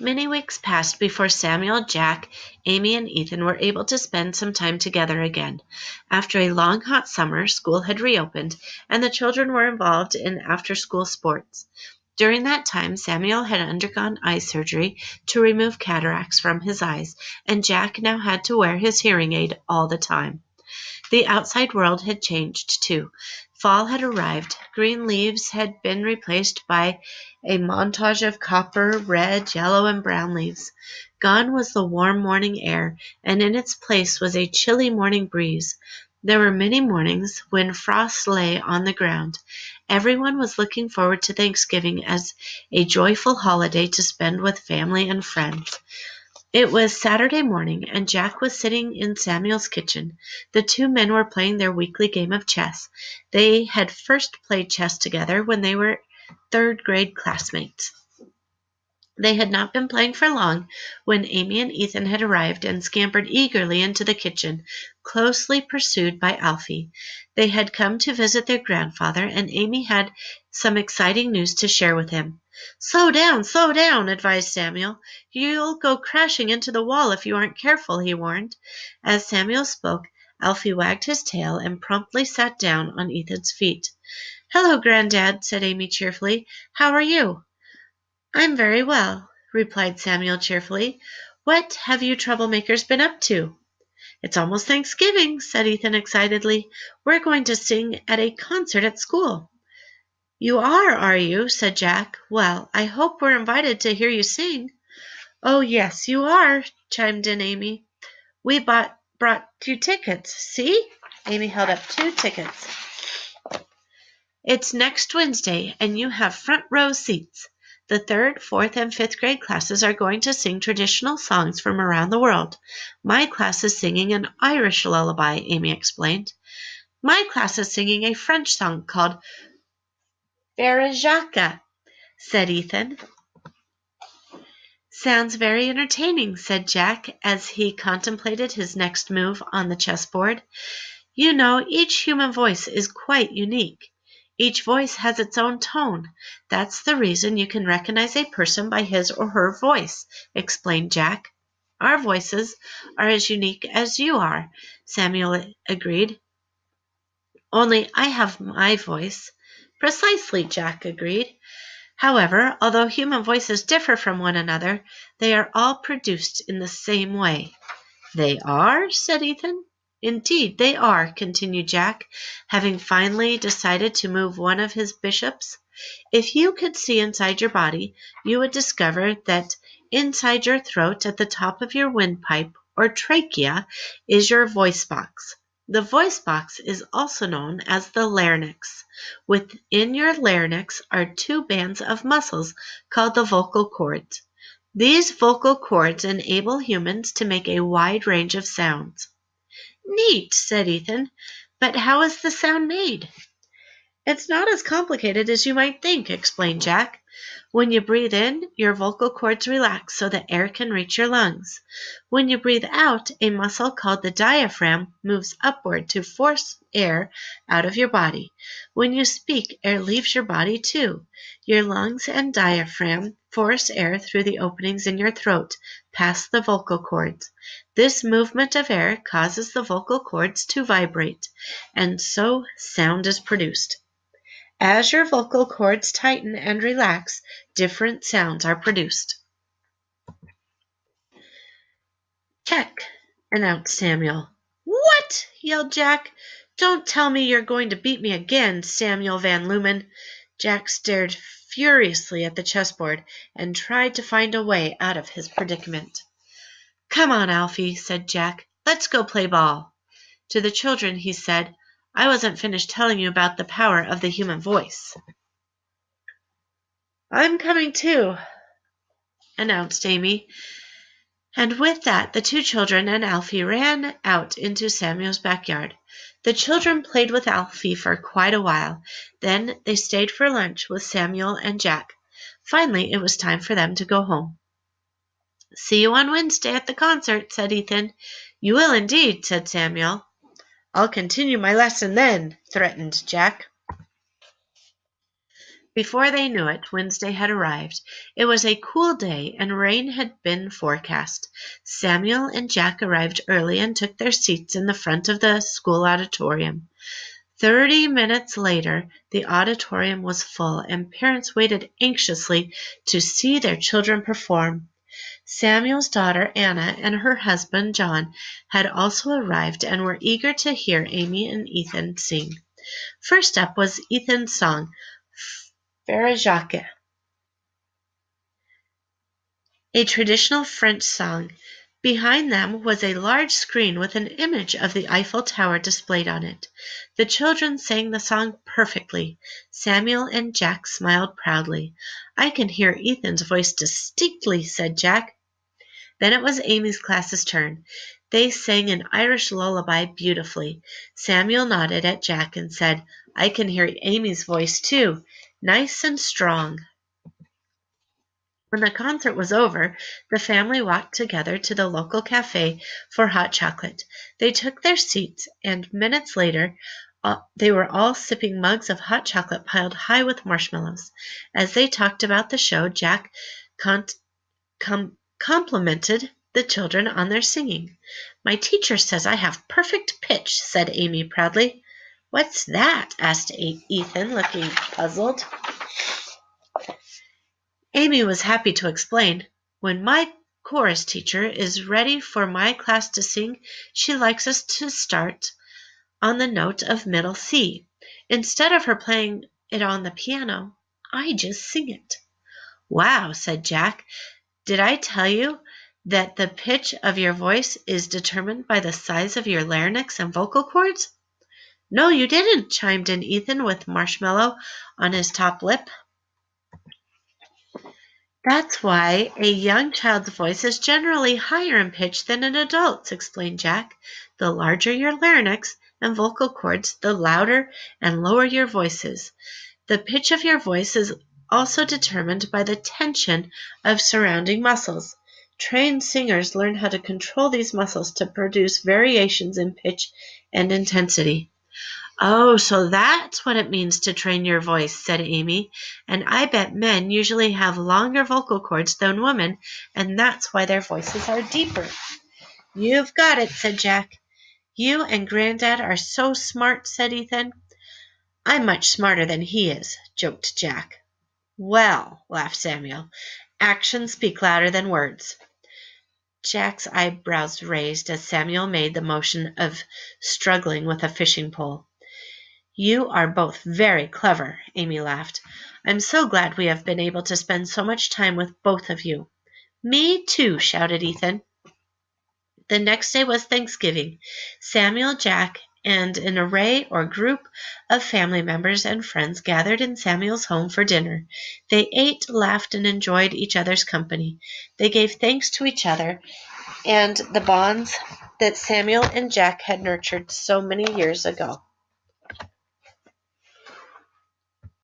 Many weeks passed before Samuel, Jack, Amy, and Ethan were able to spend some time together again. After a long, hot summer, school had reopened, and the children were involved in after-school sports. During that time, Samuel had undergone eye surgery to remove cataracts from his eyes, and Jack now had to wear his hearing aid all the time. The outside world had changed, too. Fall had arrived. Green leaves had been replaced by a montage of copper, red, yellow, and brown leaves. Gone was the warm morning air, and in its place was a chilly morning breeze. There were many mornings when frost lay on the ground. Everyone was looking forward to Thanksgiving as a joyful holiday to spend with family and friends. It was Saturday morning, and Jack was sitting in Samuel's kitchen. The two men were playing their weekly game of chess. They had first played chess together when they were third-grade classmates. They had not been playing for long when Amy and Ethan had arrived and scampered eagerly into the kitchen, closely pursued by Alfie. They had come to visit their grandfather, and Amy had some exciting news to share with him. Slow down, advised Samuel. You'll go crashing into the wall if you aren't careful, he warned. As Samuel spoke, Alfie wagged his tail and promptly sat down on Ethan's feet. Hello, Granddad, said Amy cheerfully. How are you? I'm very well, replied Samuel cheerfully. What have you troublemakers been up to? It's almost Thanksgiving, said Ethan excitedly. We're going to sing at a concert at school. You are you? Said Jack. Well, I hope we're invited to hear you sing. Oh, yes, you are, chimed in Amy. We brought 2 tickets. See? Amy held up 2 tickets. It's next Wednesday, and you have front row seats. The 3rd, 4th, and 5th grade classes are going to sing traditional songs from around the world. My class is singing an Irish lullaby, Amy explained. My class is singing a French song called Berejaka, said Ethan. Sounds very entertaining, said Jack as he contemplated his next move on the chessboard. You know, each human voice is quite unique. Each voice has its own tone. That's the reason you can recognize a person by his or her voice, explained Jack. Our voices are as unique as you are, Samuel agreed. Only I have my voice. Precisely, Jack agreed. However, although human voices differ from one another, they are all produced in the same way. They are? Said Ethan. Indeed, they are, continued Jack, having finally decided to move one of his bishops. If you could see inside your body, you would discover that inside your throat at the top of your windpipe, or trachea, is your voice box. The voice box is also known as the larynx. Within your larynx are 2 bands of muscles called the vocal cords. These vocal cords enable humans to make a wide range of sounds. Neat, said Ethan. But how is the sound made? It's not as complicated as you might think, explained Jack. When you breathe in, your vocal cords relax so that air can reach your lungs. When you breathe out, a muscle called the diaphragm moves upward to force air out of your body. When you speak, air leaves your body too. Your lungs and diaphragm force air through the openings in your throat, past the vocal cords. This movement of air causes the vocal cords to vibrate, and so sound is produced. As your vocal cords tighten and relax, different sounds are produced. Check, announced Samuel. What? Yelled Jack. Don't tell me you're going to beat me again, Samuel Van Lumen. Jack stared furiously at the chessboard and tried to find a way out of his predicament. Come on, Alfie, said Jack. Let's go play ball. To the children, he said, I wasn't finished telling you about the power of the human voice. I'm coming too, announced Amy. And with that, the 2 children and Alfie ran out into Samuel's backyard. The children played with Alfie for quite a while. Then they stayed for lunch with Samuel and Jack. Finally, it was time for them to go home. See you on Wednesday at the concert, said Ethan. You will indeed, said Samuel. I'll continue my lesson then, threatened Jack. Before they knew it, Wednesday had arrived. It was a cool day, and rain had been forecast. Samuel and Jack arrived early and took their seats in the front of the school auditorium. 30 minutes later, the auditorium was full, and parents waited anxiously to see their children perform. Samuel's daughter Anna and her husband John had also arrived and were eager to hear Amy and Ethan sing. First up was Ethan's song, Frère Jacques, a traditional French song. Behind them was a large screen with an image of the Eiffel Tower displayed on it. The children sang the song perfectly. Samuel and Jack smiled proudly. "I can hear Ethan's voice distinctly," said Jack. Then it was Amy's class's turn. They sang an Irish lullaby beautifully. Samuel nodded at Jack and said, "I can hear Amy's voice too, nice and strong." When the concert was over, the family walked together to the local cafe for hot chocolate. They took their seats, and minutes later, they were all sipping mugs of hot chocolate piled high with marshmallows. As they talked about the show, Jack complimented the children on their singing. "My teacher says I have perfect pitch," said Amy proudly. "What's that?" asked Ethan, looking puzzled. Amy was happy to explain. "When my chorus teacher is ready for my class to sing, she likes us to start on the note of middle C. Instead of her playing it on the piano, I just sing it." "Wow," said Jack. "Did I tell you that the pitch of your voice is determined by the size of your larynx and vocal cords?" "No, you didn't," chimed in Ethan with marshmallow on his top lip. "That's why a young child's voice is generally higher in pitch than an adult's," explained Jack. "The larger your larynx and vocal cords, the louder and lower your voice is. The pitch of your voice is also determined by the tension of surrounding muscles. Trained singers learn how to control these muscles to produce variations in pitch and intensity." "Oh, so that's what it means to train your voice," said Amy. "And I bet men usually have longer vocal cords than women, and that's why their voices are deeper." "You've got it," said Jack. "You and Granddad are so smart," said Ethan. "I'm much smarter than he is," joked Jack. "Well," laughed Samuel, "actions speak louder than words." Jack's eyebrows raised as Samuel made the motion of struggling with a fishing pole. "You are both very clever," Amy laughed. "I'm so glad we have been able to spend so much time with both of you." "Me too," shouted Ethan. The next day was Thanksgiving. Samuel, Jack, and an array or group of family members and friends gathered in Samuel's home for dinner. They ate, laughed, and enjoyed each other's company. They gave thanks to each other and the bonds that Samuel and Jack had nurtured so many years ago.